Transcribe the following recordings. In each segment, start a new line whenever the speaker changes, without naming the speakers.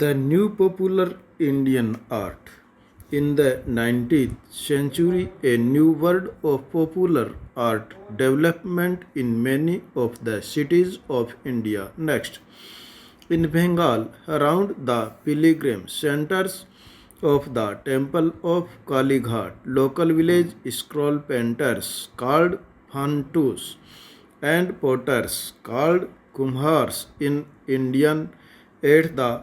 The new popular Indian art. In the 19th century, a new word of popular art development in many of the cities of India. Next, in Bengal, around the pilgrim centers of the temple of Kalighat, local village scroll painters called Phantus and potters called Kumhars in Indian at the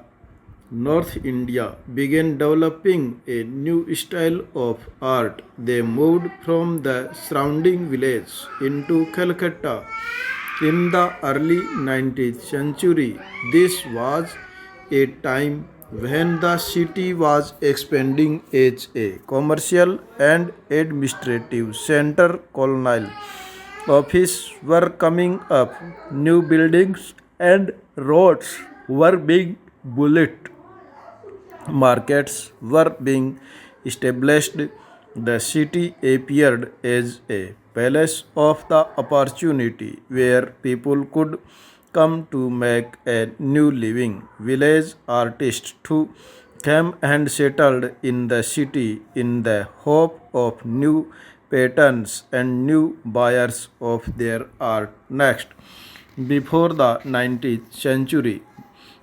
North India began developing a new style of art. They moved from the surrounding village into Calcutta in the early 19th century. This was a time when the city was expanding as a commercial and administrative center. Colonial offices were coming up, new buildings and roads were being built, markets were being established. The city appeared as a palace of the opportunity where people could come to make a new living. Village artists too came and settled in the city in the hope of new patterns and new buyers of their art. Next, before the 19th century,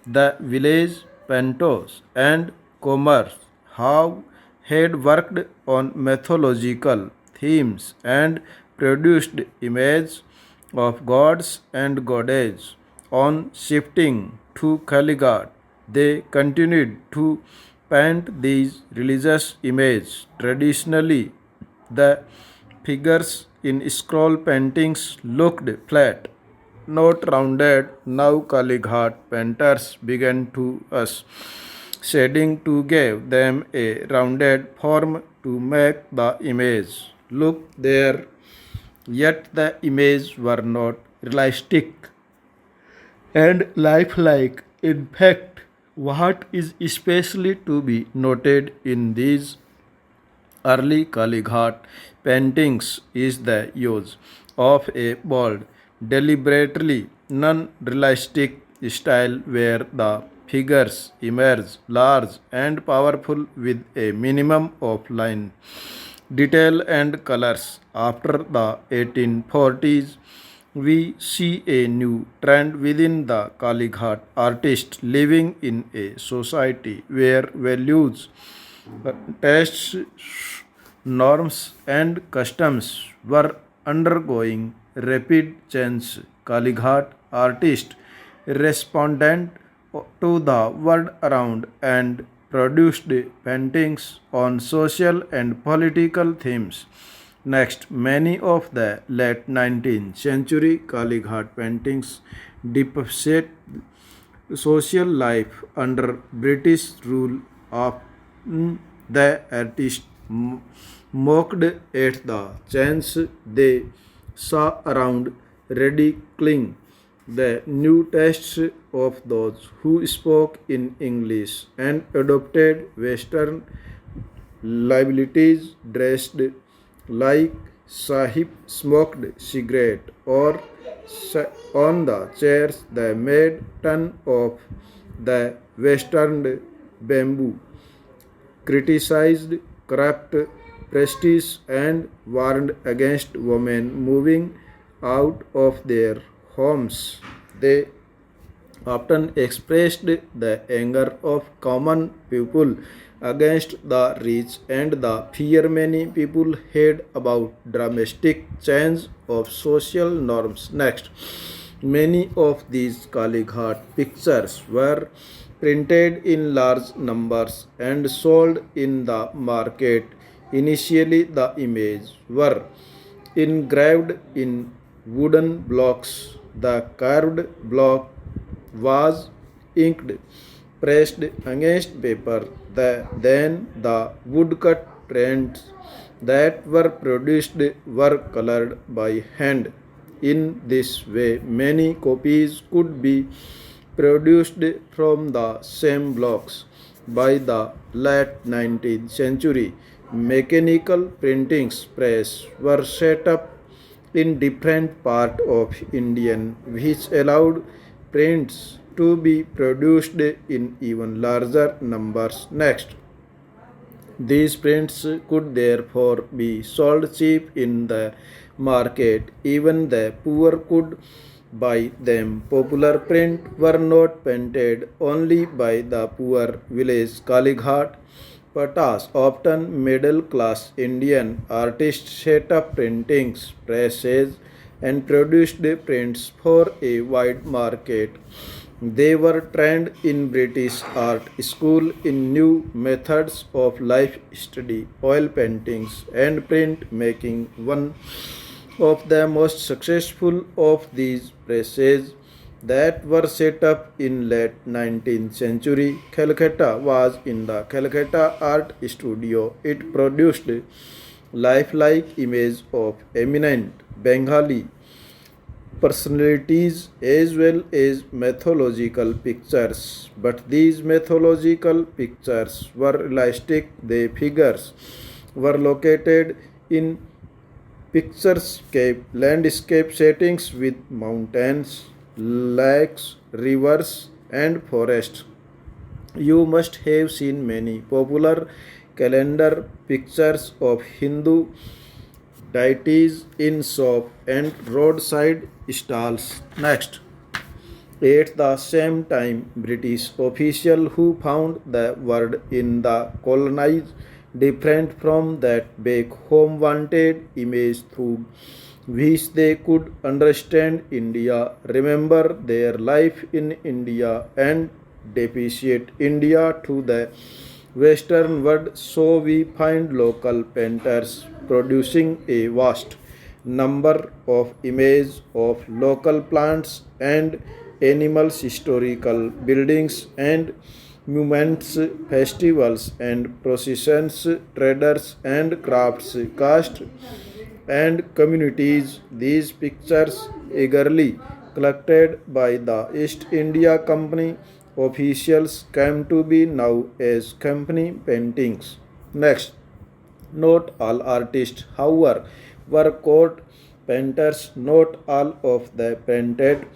the village painters and commerce have had worked on mythological themes and produced images of gods and goddesses. On shifting to Kalighat, they continued to paint these religious images. Traditionally, the figures in scroll paintings looked flat, not rounded. Now Kalighat painters began to us, shading to give them a rounded form to make the image look there. Yet the images were not realistic and lifelike. In fact, what is especially to be noted in these early Kalighat paintings is the use of a bold, deliberately non-realistic style where the figures emerge large and powerful with a minimum of line, detail and colors. After the 1840s, we see a new trend within the Kalighat artists living in a society where values, tastes, norms, and customs were undergoing rapid change. Kalighat artists responded to the world around and produced paintings on social and political themes. Next, many of the late 19th century Kalighat paintings depict social life under British rule. Of the artist mocked at the chance they saw around, ridiculing the new tastes of those who spoke in English and adopted Western liabilities, dressed like Sahib, smoked cigarette or on the chairs. They made ton of the Western bamboo, criticized corrupt prestige, and warned against women moving out of their homes. They often expressed the anger of common people against the rich and the fear many people had about dramatic change of social norms. Next, many of these Kalighat pictures were printed in large numbers and sold in the market. Initially, the images were engraved in wooden blocks. The carved block was inked, pressed against paper. Then the woodcut prints that were produced were colored by hand. In this way, many copies could be produced from the same blocks. By the late 19th century, mechanical printing press were set up in different parts of India, which allowed prints to be produced in even larger numbers. Next, these prints could therefore be sold cheap in the market. Even the poor could buy them. Popular print were not painted only by the poor village Kalighat Patas. Often middle class Indian artists set up printings presses and produced prints for a wide market. They were trained in British art school in new methods of life study, oil paintings, and print making. One of the most successful of these presses that were set up in late 19th century Calcutta was in the Calcutta Art Studio. It produced lifelike image of eminent Bengali personalities as well as mythological pictures. But these mythological pictures were realistic. The figures were located in picturesque landscape settings with mountains, lakes, rivers, and forests. You must have seen many popular calendar pictures of Hindu deities in shop and roadside stalls. Next, at the same time, British officials who found the word in the colonized different from that back home wanted image through which they could understand India, remember their life in India, and depreciate India to the Western world. So we find local painters producing a vast number of images of local plants and animals, historical buildings and monuments, festivals and processions, traders and crafts, caste and communities. These pictures, eagerly collected by the East India Company officials, came to be known as company paintings. Next, not all artists, however, were court painters. Not all of them painted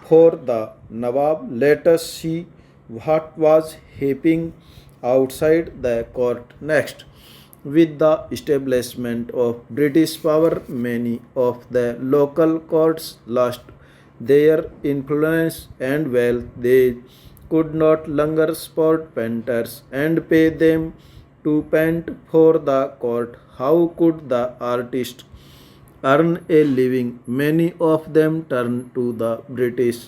for the Nawab. Let us see what was happening outside the court. Next, with the establishment of British power, many of the local courts lost their influence and wealth. They could not longer support painters and pay them to paint for the court. How could the artist earn a living? Many of them turned to the British